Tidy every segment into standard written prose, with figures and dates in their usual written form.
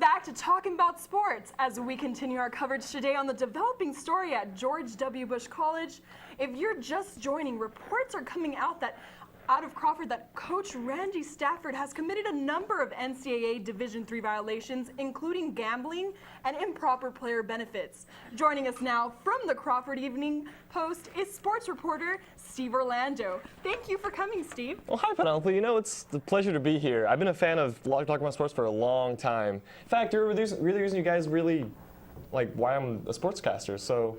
back to Talkin Bout Sportz as we continue our coverage today on the developing story at George W. Bush College. If you're just joining, reports are coming out of Crawford that Coach Randy Stafford has committed a number of NCAA Division III violations, including gambling and improper player benefits. Joining us now from the Crawford Evening Post is sports reporter Steve Orlando. Thank you for coming, Steve. Well, hi, Penelope. You know, it's a pleasure to be here. I've been a fan of Talkin Bout Sportz for a long time. In fact, you're really the reason you guys really like why I'm a sportscaster. So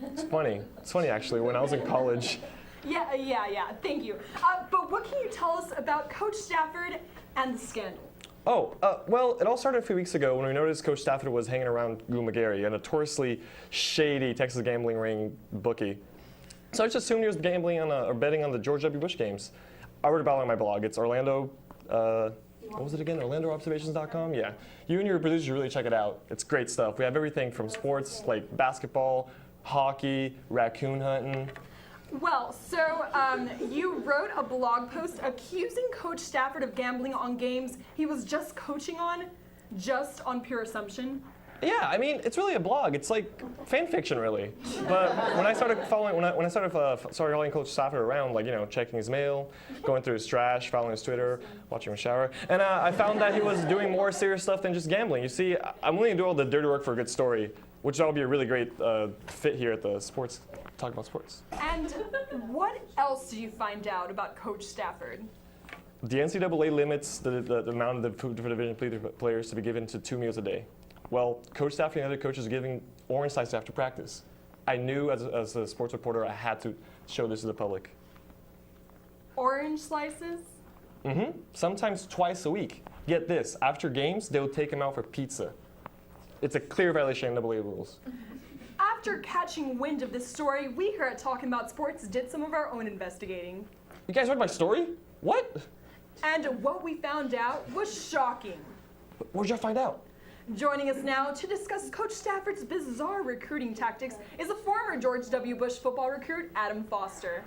it's funny. It's funny, actually, when I was in college. Yeah, thank you. But what can you tell us about Coach Stafford and the scandal? Well, it all started a few weeks ago when we noticed Coach Stafford was hanging around Goo McGarry, a notoriously shady Texas gambling ring bookie. So I just assumed he was gambling on or betting on the George W. Bush games. I wrote about it on my blog. It's Orlando, what was it again? OrlandoObservations.com? Yeah. You and your producers should really check it out. It's great stuff. We have everything from sports like basketball, hockey, raccoon hunting. Well, so you wrote a blog post accusing Coach Stafford of gambling on games he was just coaching on, just on pure assumption. Yeah, I mean, it's really a blog. It's like fan fiction, really. But when I started started following Coach Stafford around, like, you know, checking his mail, going through his trash, following his Twitter, watching him shower, and I found that he was doing more serious stuff than just gambling. You see, I'm willing to do all the dirty work for a good story, which will be a really great fit here at the Talkin Bout Sportz. And what else did you find out about Coach Stafford? The NCAA limits the amount of the food for Division players to be given to 2 meals a day. Well, Coach Stafford and other coaches are giving orange slices after practice. I knew as a sports reporter I had to show this to the public. Orange slices? Mm-hmm. Sometimes twice a week. Get this, after games, they'll take him out for pizza. It's a clear violation of NCAA rules. After catching wind of this story, we here at Talkin Bout Sportz did some of our own investigating. You guys read my story? What? And what we found out was shocking. What'd y'all find out? Joining us now to discuss Coach Stafford's bizarre recruiting tactics is a former George W. Bush football recruit, Adam Foster.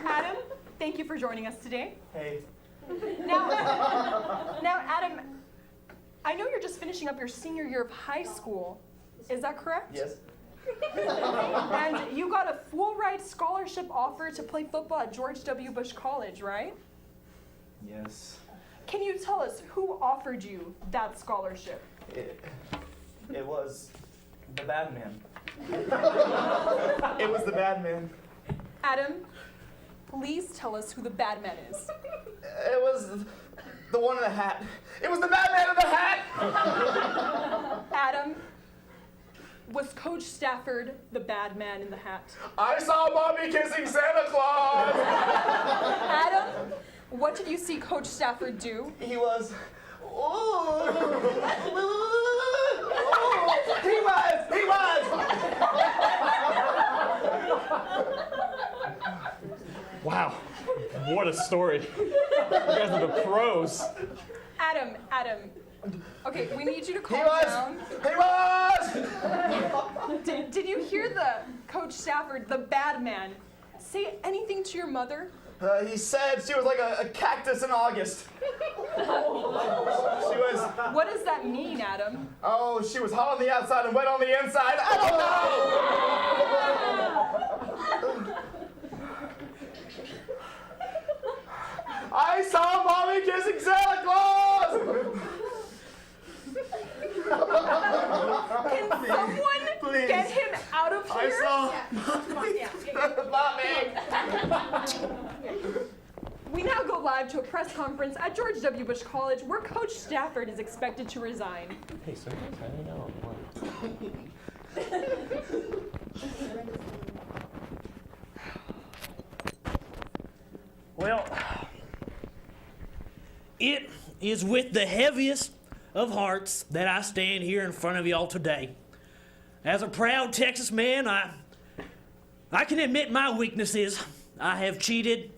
Adam, thank you for joining us today. Hey. Now, Adam, I know you're just finishing up your senior year of high school. Is that correct? Yes. And you got a full-ride scholarship offer to play football at George W. Bush College, right? Yes. Can you tell us who offered you that scholarship? It was the bad man. It was the bad man. Adam, please tell us who the bad man is. It was the one in the hat. It was the bad man in the hat! Adam, was Coach Stafford the bad man in the hat? I saw Mommy kissing Santa Claus! Adam, what did you see Coach Stafford do? He was... He was! Wow, what a story. You guys are the pros. Adam, okay, we need you to calm down. He was! Did you hear the Coach Stafford, the bad man, say anything to your mother? He said she was like a cactus in August. She was... What does that mean, Adam? Oh, she was hot on the outside and wet on the inside. I don't know! I saw Mommy kissing Santa Claus! Can someone Please. get him out of here? Not me. We now go live to a press conference at George W. Bush College where Coach Stafford is expected to resign. Hey, so hanging out. Well, it is with the heaviest of hearts that I stand here in front of y'all today. As a proud Texas man, I can admit my weaknesses. I have cheated,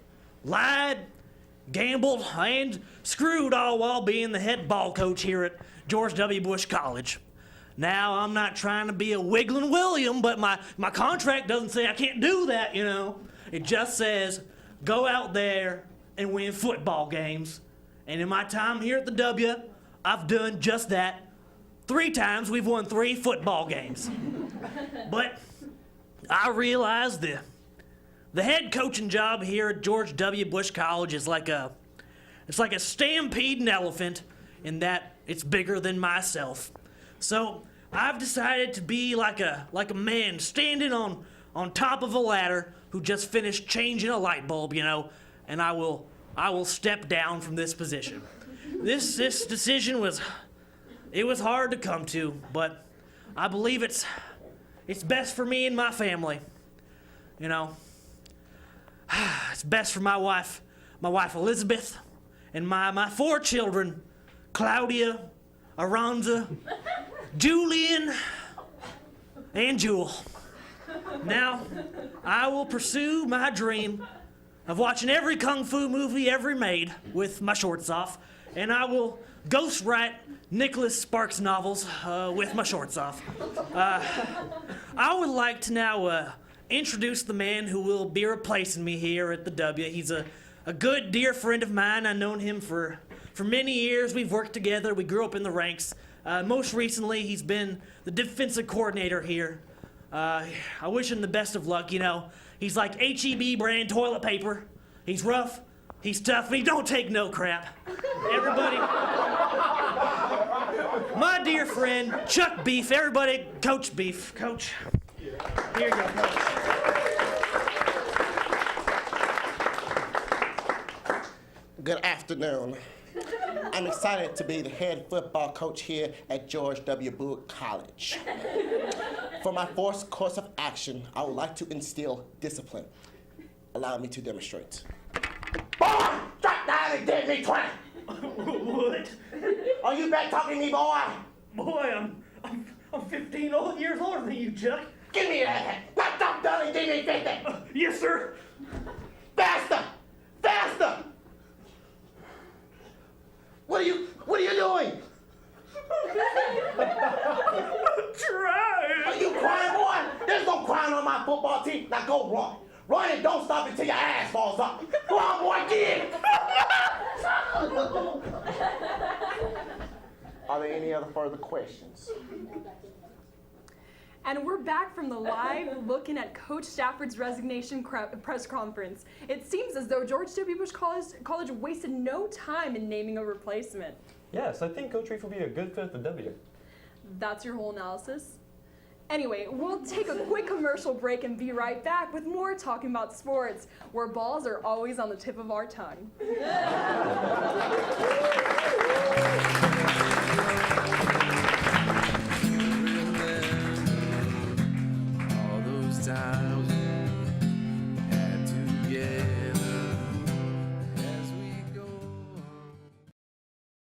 lied, gambled, and screwed all while being the head ball coach here at George W. Bush College. Now, I'm not trying to be a Wiggling William, but my contract doesn't say I can't do that, you know. It just says go out there and win football games. And in my time here at the W, I've done just that. 3 times we've won 3 football games. But I realize the head coaching job here at George W. Bush College is like a stampeding elephant in that it's bigger than myself. So I've decided to be like a man standing on top of a ladder who just finished changing a light bulb, and I will step down from this position. This decision was hard to come to, but I believe it's best for me and my family. It's best for my wife Elizabeth, and my 4 children, Claudia, Aranza, Julian, and Jewel. Now, I will pursue my dream of watching every kung fu movie ever made with my shorts off, and I will ghostwrite Nicholas Sparks novels with my shorts off. I would like to now introduce the man who will be replacing me here at the W. He's a good, dear friend of mine. I've known him for many years. We've worked together. We grew up in the ranks. Most recently, he's been the defensive coordinator here. I wish him the best of luck. He's like H-E-B brand toilet paper. He's rough, he's tough, and he don't take no crap. Everybody, my dear friend, Chuck Beef. Everybody, Coach Beef. Coach, here you go, Coach. Good afternoon. I'm excited to be the head football coach here at George W. Bush College. For my first course of action, I would like to instill discipline. Allow me to demonstrate. Boy, drop down and give me 20. What? Are you back talking to me, boy? Boy, I'm 15 years older than you, Chuck. Give me that hat. Now drop down and give me 50. Yes, sir. Faster! Faster! What are you doing? Try. Are you crying, boy? There's no crying on my football team. Now go run. Run and don't stop until your ass falls off. Come on, boy, get it. Are there any other further questions? And we're back from the live looking at Coach Stafford's resignation press conference. It seems as though George W. Bush College wasted no time in naming a replacement. Yes, I think Coach Reef will be a good fit at the W. That's your whole analysis? Anyway, we'll take a quick commercial break and be right back with more Talking About Sports, where balls are always on the tip of our tongue.